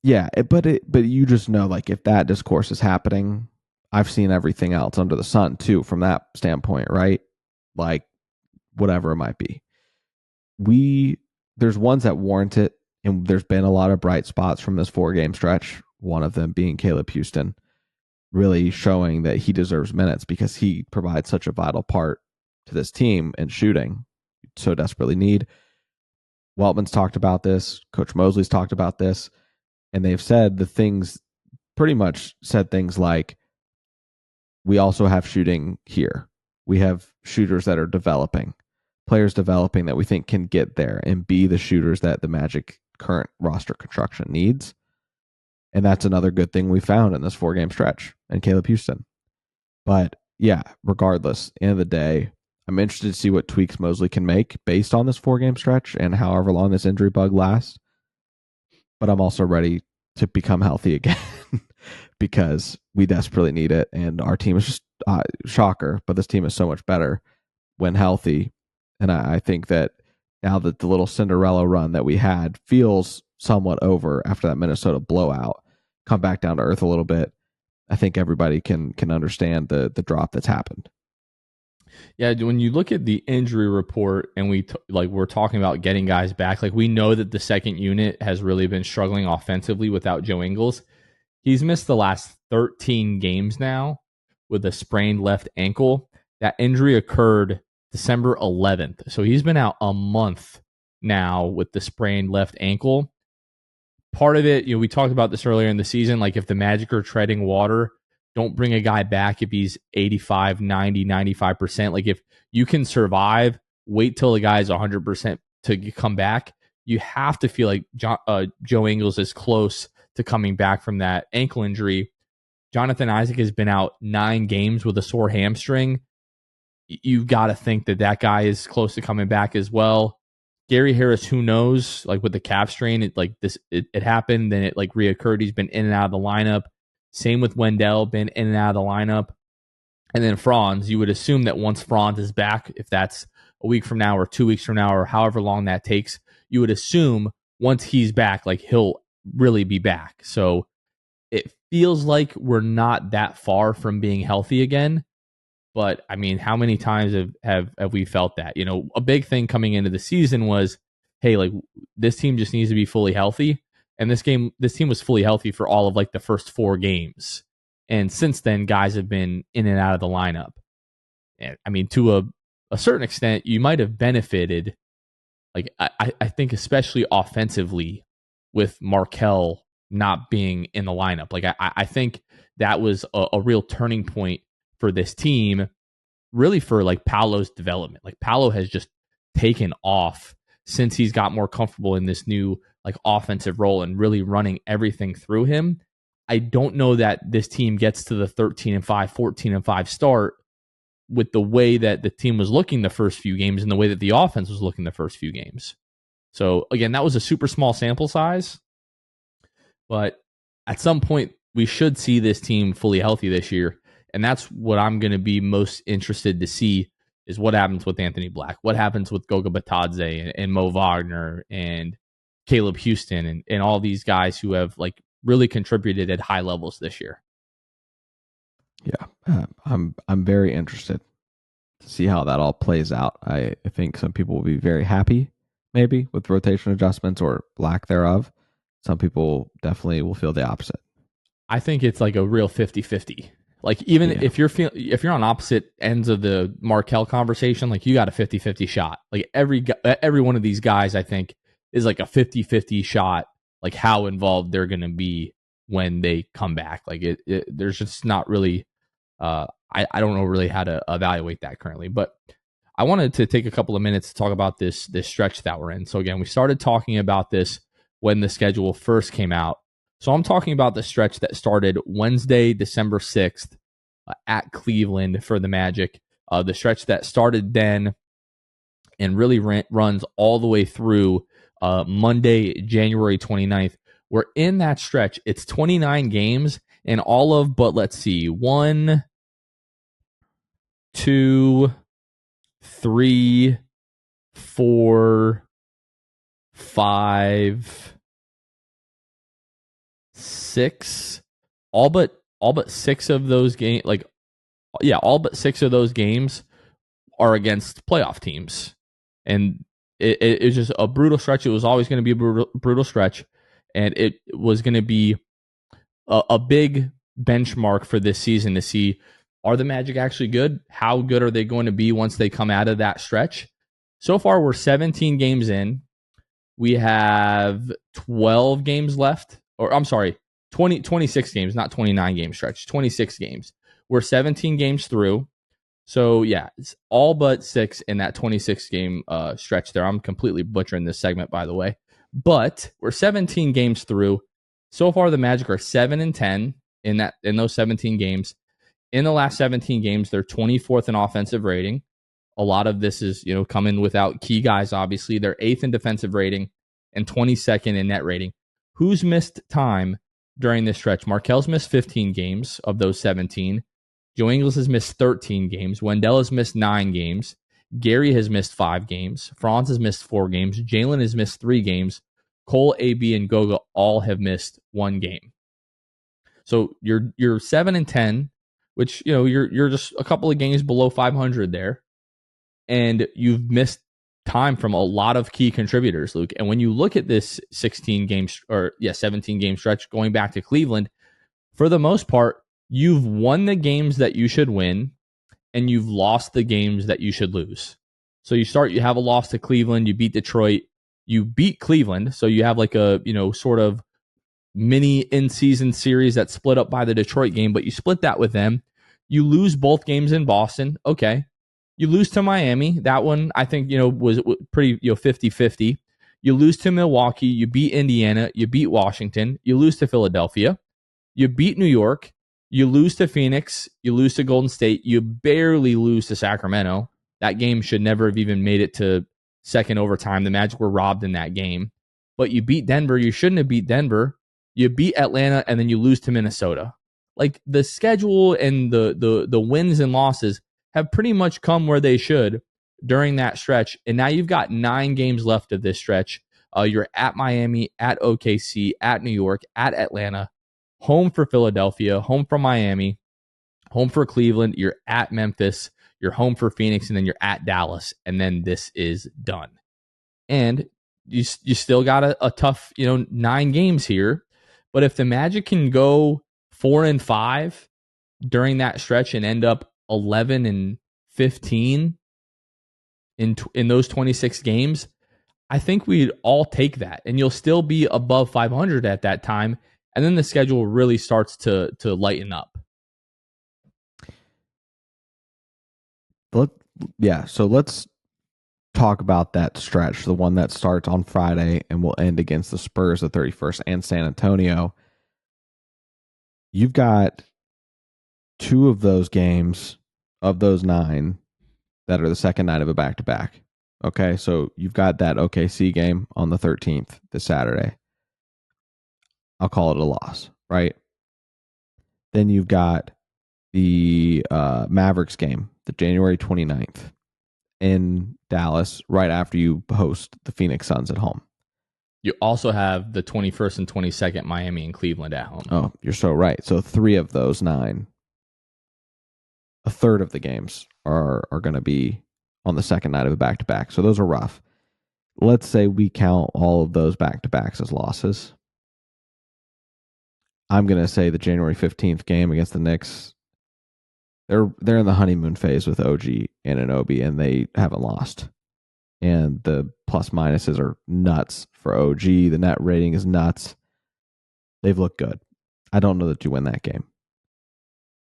Yeah, but you just know, like, if that discourse is happening, I've seen everything else under the sun too from that standpoint, right? Like, whatever it might be. There's ones that warrant it, and there's been a lot of bright spots from this 4-game stretch. One of them being Caleb Houston, really showing that he deserves minutes because he provides such a vital part to this team and shooting so desperately need. Weltman's talked about this. Coach Mosley's talked about this. And they've said pretty much said things like, we also have shooting here. We have shooters that are developing, players developing that we think can get there and be the shooters that the Magic current roster construction needs. And that's another good thing we found in this 4-game stretch and Caleb Houston. But yeah, regardless, end of the day, I'm interested to see what tweaks Mosley can make based on this 4-game stretch and however long this injury bug lasts. But I'm also ready to become healthy again because we desperately need it. And our team is just shocker, but this team is so much better when healthy. And I think that now that the little Cinderella run that we had feels somewhat over after that Minnesota blowout, come back down to earth a little bit, I think everybody can understand the drop that's happened. Yeah, when you look at the injury report and we're talking about getting guys back, like we know that the second unit has really been struggling offensively without Joe Ingles. He's missed the last 13 games now with a sprained left ankle. That injury occurred December 11th. So he's been out a month now with the sprained left ankle. Part of it, we talked about this earlier in the season, like if the Magic are treading water, don't bring a guy back if he's 85, 90, 95%. Like if you can survive, wait till the guy's 100% to come back. You have to feel like Joe Ingles is close to coming back from that ankle injury. Jonathan Isaac has been out 9 games with a sore hamstring. You've got to think that guy is close to coming back as well. Gary Harris, who knows, like with the calf strain, it happened, then it like reoccurred. He's been in and out of the lineup. Same with Wendell, been in and out of the lineup. And then Franz, you would assume that once Franz is back, if that's a week from now or 2 weeks from now or however long that takes, you would assume once he's back, like he'll really be back. So it feels like we're not that far from being healthy again. But I mean, how many times have we felt that? A big thing coming into the season was, hey, like this team just needs to be fully healthy. And this team was fully healthy for all of like the first 4 games. And since then, guys have been in and out of the lineup. And I mean, to a certain extent, you might have benefited. Like I think especially offensively with Markelle not being in the lineup. Like I think that was a real turning point for this team, really for like Paolo's development. Like Paolo has just taken off since he's got more comfortable in this new like offensive role and really running everything through him. I don't know that this team gets to the 13-5, 14-5 start with the way that the team was looking the first few games and the way that the offense was looking the first few games. So again, that was a super small sample size, but at some point we should see this team fully healthy this year. And that's what I'm going to be most interested to see is what happens with Anthony Black, what happens with Goga Batadze and Mo Wagner and Caleb Houston and all these guys who have like really contributed at high levels this year. Yeah, I'm very interested to see how that all plays out. I think some people will be very happy maybe with rotation adjustments or lack thereof. Some people definitely will feel the opposite. I think it's like a real 50-50. Like even if you're on opposite ends of the Markelle conversation, like you got a 50-50 shot. Like every one of these guys, I think, is like a 50-50 shot. Like how involved they're going to be when they come back. Like there's just not really. I don't know really how to evaluate that currently, but I wanted to take a couple of minutes to talk about this stretch that we're in. So again, we started talking about this when the schedule first came out. So I'm talking about the stretch that started Wednesday, December 6th at Cleveland for the Magic. The stretch that started then and really runs all the way through Monday, January 29th. We're in that stretch. It's 29 games and all of, but let's see, 1, 2, 3, 4, 5, 6. All but 6 of those games, all but 6 of those games are against playoff teams, and it's just a brutal stretch. It was always going to be a brutal stretch, and it was going to be a big benchmark for this season to see, are the Magic actually good? How good are they going to be once they come out of that stretch? So far, we're 17 games in. We have 12 games left, or I'm sorry, 26 games, not 29 game stretch, 26 games. We're 17 games through. So, yeah, it's all but 6 in that 26 game stretch there. I'm completely butchering this segment, by the way. But we're 17 games through. So far, the Magic are 7-10 in those 17 games. In the last 17 games, they're 24th in offensive rating. A lot of this is, coming without key guys, obviously. They're 8th in defensive rating and 22nd in net rating. Who's missed time during this stretch? Markel's missed 15 games of those 17. Joe Ingles has missed 13 games. Wendell has missed 9 games. Gary has missed 5 games. Franz has missed 4 games. Jalen has missed 3 games. Cole, AB, and Goga all have missed 1 game. So you're 7-10, which you're just a couple of games below 500 there, and you've missed time from a lot of key contributors, Luke. And when you look at this 17 game stretch going back to Cleveland, for the most part, you've won the games that you should win, and you've lost the games that you should lose. So you have a loss to Cleveland, you beat Detroit, you beat Cleveland, so you have like a sort of mini in-season series that's split up by the Detroit game, but you split that with them. You lose both games in Boston, okay. You lose to Miami. That one, I think, was pretty 50-50. You lose to Milwaukee. You beat Indiana. You beat Washington. You lose to Philadelphia. You beat New York. You lose to Phoenix. You lose to Golden State. You barely lose to Sacramento. That game should never have even made it to second overtime. The Magic were robbed in that game. But you beat Denver. You shouldn't have beat Denver. You beat Atlanta, and then you lose to Minnesota. Like, the schedule and the wins and losses have pretty much come where they should during that stretch. And now you've got 9 games left of this stretch. You're at Miami, at OKC, at New York, at Atlanta, home for Philadelphia, home for Miami, home for Cleveland. You're at Memphis, you're home for Phoenix, and then you're at Dallas. And then this is done. And you still got a tough, 9 games here. But if the Magic can go 4-5 during that stretch and end up 11-15 in those 26 games, I think we'd all take that, and you'll still be above 500 at that time, and then the schedule really starts to lighten up. So let's talk about that stretch, the one that starts on Friday and will end against the Spurs the 31st and San Antonio. You've got 2 of those games of those 9 that are the second night of a back-to-back. Okay, so you've got that OKC game on the 13th, this Saturday. I'll call it a loss, right? Then you've got the Mavericks game, the January 29th in Dallas, right after you host the Phoenix Suns at home. You also have the 21st and 22nd Miami and Cleveland at home. Oh, you're so right. So 3 of those 9, a third of the games are going to be on the second night of a back-to-back. So those are rough. Let's say we count all of those back-to-backs as losses. I'm going to say the January 15th game against the Knicks, they're in the honeymoon phase with OG and Anunoby, and they haven't lost. And the plus minuses are nuts for OG. The net rating is nuts. They've looked good. I don't know that you win that game.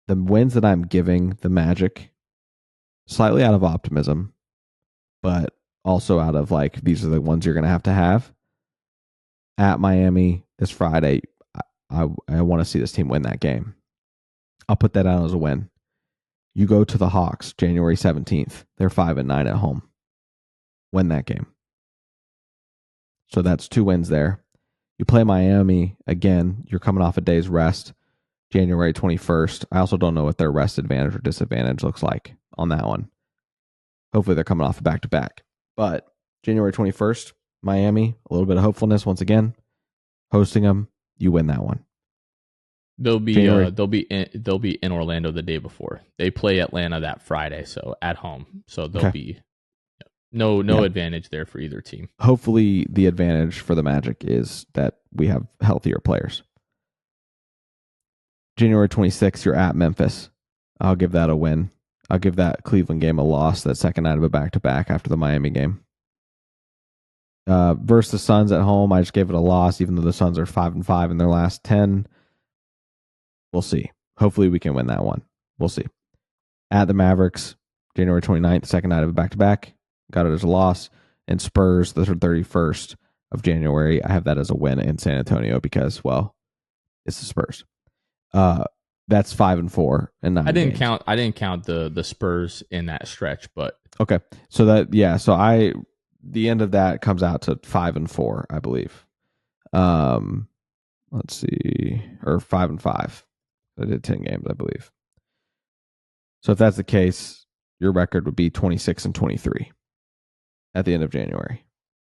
The wins that I'm giving the Magic, slightly out of optimism, but also out of these are the ones you're going to have. At Miami this Friday, I want to see this team win that game. I'll put that out as a win. You go to the Hawks January 17th. They're 5-9 at home. Win that game. So that's 2 wins there. You play Miami again. You're coming off a day's rest. January 21st. I also don't know what their rest advantage or disadvantage looks like on that one. Hopefully they're coming off a back-to-back. But January 21st, Miami, a little bit of hopefulness once again. Hosting them, you win that one. They'll be in Orlando the day before. They play Atlanta that Friday, so at home. So there'll be no advantage there for either team. Hopefully the advantage for the Magic is that we have healthier players. January 26th, you're at Memphis. I'll give that a win. I'll give that Cleveland game a loss, that second night of a back-to-back after the Miami game. Versus the Suns at home, I just gave it a loss, even though the Suns are 5-5 in their last 10. We'll see. Hopefully we can win that one. We'll see. At the Mavericks, January 29th, second night of a back-to-back. Got it as a loss. And Spurs, the 31st of January, I have that as a win in San Antonio because, well, it's the Spurs. That's 5-4 and 9 I didn't games. I didn't count the Spurs in that stretch, but okay. So the end of that comes out to 5-4, I believe. Let's see, or 5-5. I did 10 games, I believe. So if that's the case, your record would be 26-23 at the end of January,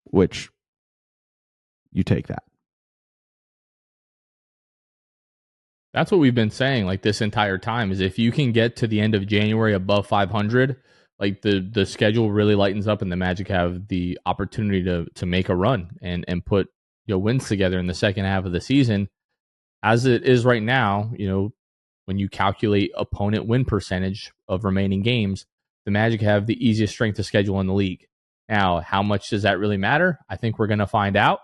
which you take that. That's what we've been saying like this entire time is if you can get to the end of January above 500, like the schedule really lightens up and the Magic have the opportunity to make a run and put wins together in the second half of the season. As it is right now, when you calculate opponent win percentage of remaining games, the Magic have the easiest strength of schedule in the league. Now, how much does that really matter? I think we're going to find out.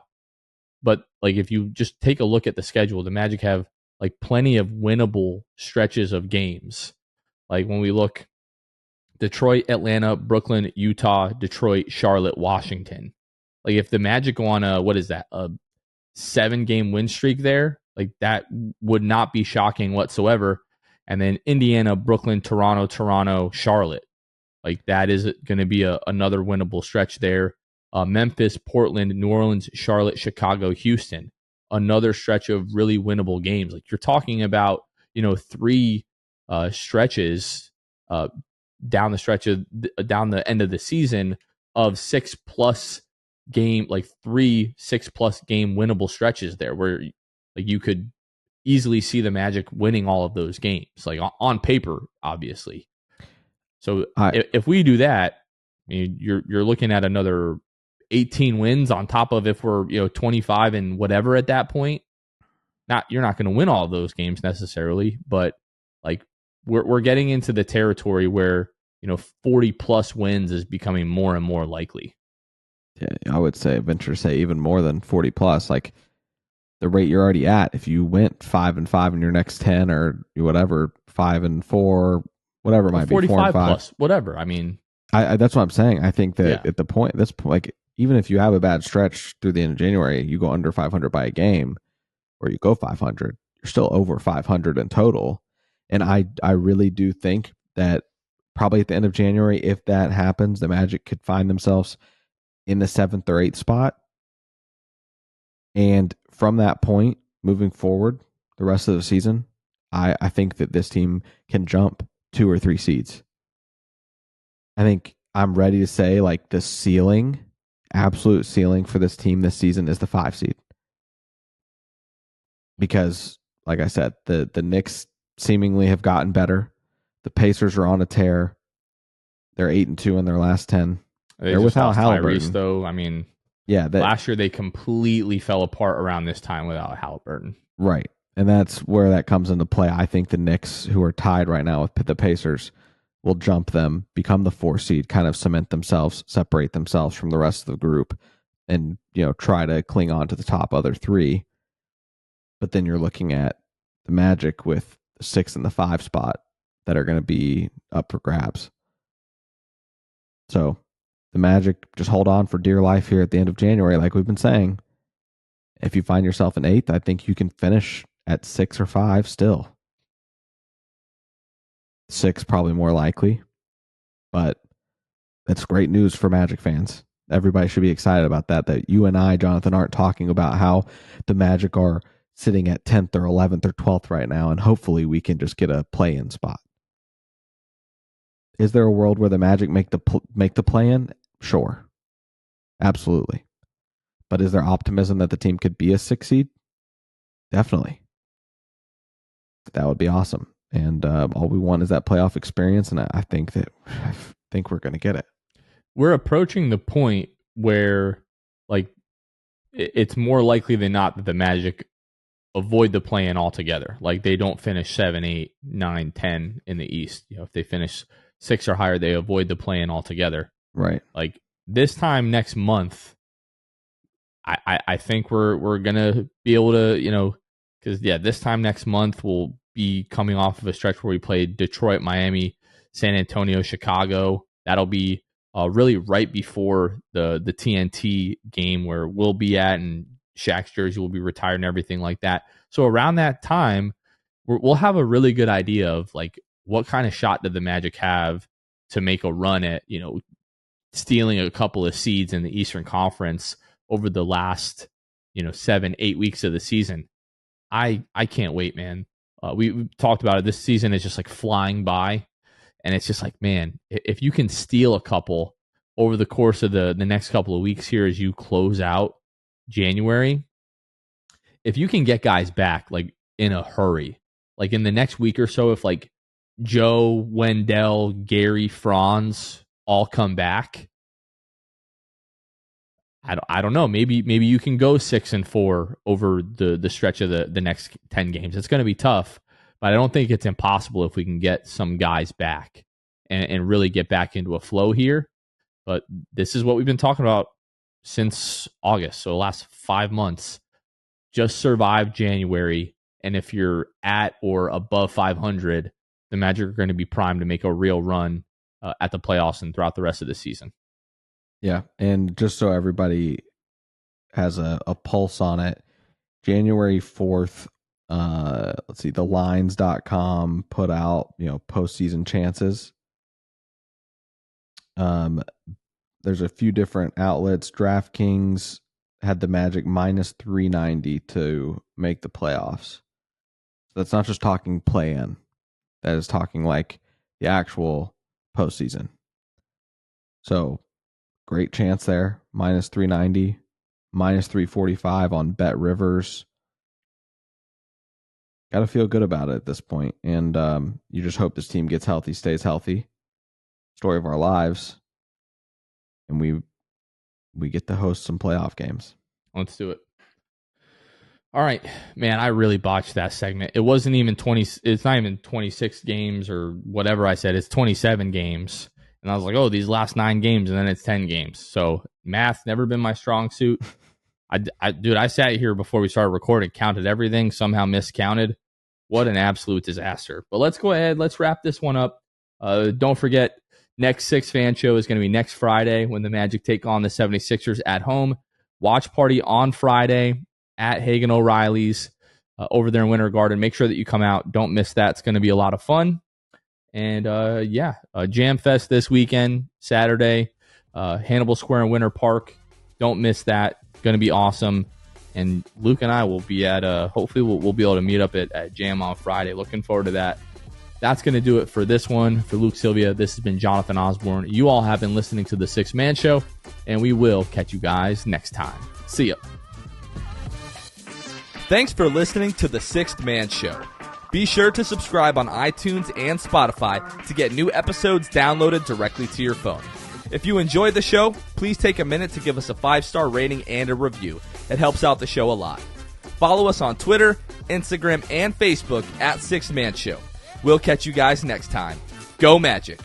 But like if you just take a look at the schedule, the Magic have like plenty of winnable stretches of games. Like when we look, Detroit, Atlanta, Brooklyn, Utah, Detroit, Charlotte, Washington. Like if the Magic go on a 7-game win streak there, like that would not be shocking whatsoever. And then Indiana, Brooklyn, Toronto, Charlotte. Like that is going to be another winnable stretch there. Memphis, Portland, New Orleans, Charlotte, Chicago, Houston. Another stretch of really winnable games. Like you're talking about, 3 stretches down the end of the season of 6+ game, like 3 6+ game winnable stretches there where like you could easily see the Magic winning all of those games, like on paper, obviously. So if we do that, I mean, you're looking at another 18 wins on top of if we're 25 and whatever at that point. You're not going to win all of those games necessarily, but like we're getting into the territory where 40+ wins is becoming more and more likely. Yeah, I would venture to say even more than 40+. Like the rate you're already at, if you went 5-5 in your next 10 or whatever, 5-4, whatever it might be, 45 4-5 plus, whatever. I mean, I that's what I'm saying. I think that at this point, like even if you have a bad stretch through the end of January, you go under 500 by a game, or you go 500, you're still over 500 in total. And I really do think that probably at the end of January, if that happens, the Magic could find themselves in the 7th or 8th spot. And from that point, moving forward, the rest of the season, I think that this team can jump 2 or 3 seeds. I think I'm ready to say like the ceiling, absolute ceiling for this team this season is the 5 seed. Because, like I said, the Knicks seemingly have gotten better. The Pacers are on a tear. They're 8-2 in their last 10. They're without Tyrese, though. I mean, last year they completely fell apart around this time without Halliburton. Right. And that's where that comes into play. I think the Knicks, who are tied right now with the Pacers, will jump them, become the 4 seed, kind of cement themselves, separate themselves from the rest of the group, and try to cling on to the top other 3. But then you're looking at the Magic with the 6 and the 5 spot that are going to be up for grabs. So the Magic just hold on for dear life here at the end of January, like we've been saying. If you find yourself in 8th, I think you can finish at 6 or 5 still. 6 probably more likely, but that's great news for Magic fans. Everybody should be excited about that you and I, Jonathan, aren't talking about how the Magic are sitting at 10th or 11th or 12th right now, and hopefully we can just get a play-in spot. Is there a world where the Magic make the play-in? Sure. Absolutely. But is there optimism that the team could be a 6 seed? Definitely. That would be awesome. And all we want is that playoff experience, and I think we're going to get it. We're approaching the point where, like, it's more likely than not that the Magic avoid the play-in altogether. Like, they don't finish 7, 8, 9, 10 in the East. If they finish 6 or higher, they avoid the play-in altogether. Right. Like, this time next month, I think we're gonna be able to, because this time next month we'll be coming off of a stretch where we played Detroit, Miami, San Antonio, Chicago. That'll be really right before the TNT game where we'll be at, and Shaq's jersey will be retired and everything like that. So around that time, we'll have a really good idea of like what kind of shot did the Magic have to make a run at stealing a couple of seeds in the Eastern Conference over the last 7-8 weeks of the season. I can't wait, man. We talked about it. This season is just like flying by, and it's just like, man, if you can steal a couple over the course of the next couple of weeks here as you close out January, if you can get guys back like in a hurry, like in the next week or so, if like Joe, Wendell, Gary, Franz all come back, I don't know. Maybe you can go 6-4 over the stretch of the next 10 games. It's going to be tough, but I don't think it's impossible if we can get some guys back and really get back into a flow here. But this is what we've been talking about since August. So the last 5 months, just survive January. And if you're at or above 500, the Magic are going to be primed to make a real run at the playoffs and throughout the rest of the season. Yeah, and just so everybody has a pulse on it, January 4th, let's see, thelines.com put out, postseason chances. There's a few different outlets. DraftKings had the Magic minus 390 to make the playoffs. So that's not just talking play-in. That is talking like the actual postseason. So great chance there. Minus 390, minus 345 on Bet Rivers. Got to feel good about it at this point. And you just hope this team gets healthy, stays healthy. Story of our lives. And we get to host some playoff games. Let's do it. All right, man, I really botched that segment. It wasn't even 20. It's not even 26 games or whatever I said. It's 27 games. And I was like, oh, these last 9 games, and then it's 10 games. So math never been my strong suit. I sat here before we started recording, counted everything, somehow miscounted. What an absolute disaster. But let's go ahead. Let's wrap this one up. Don't forget, next Six Fan Show is going to be next Friday when the Magic take on the 76ers at home. Watch party on Friday at Hagen O'Reilly's over there in Winter Garden. Make sure that you come out. Don't miss that. It's going to be a lot of fun. And Jam Fest this weekend, Saturday, Hannibal Square in Winter Park. Don't miss that. Going to be awesome. And Luke and I will be at, hopefully we'll be able to meet up at Jam on Friday. Looking forward to that. That's going to do it for this one. For Luke Sylvia, this has been Jonathan Osborne. You all have been listening to The Sixth Man Show, and we will catch you guys next time. See ya. Thanks for listening to The Sixth Man Show. Be sure to subscribe on iTunes and Spotify to get new episodes downloaded directly to your phone. If you enjoyed the show, please take a minute to give us a 5-star rating and a review. It helps out the show a lot. Follow us on Twitter, Instagram, and Facebook at Sixth Man Show. We'll catch you guys next time. Go Magic!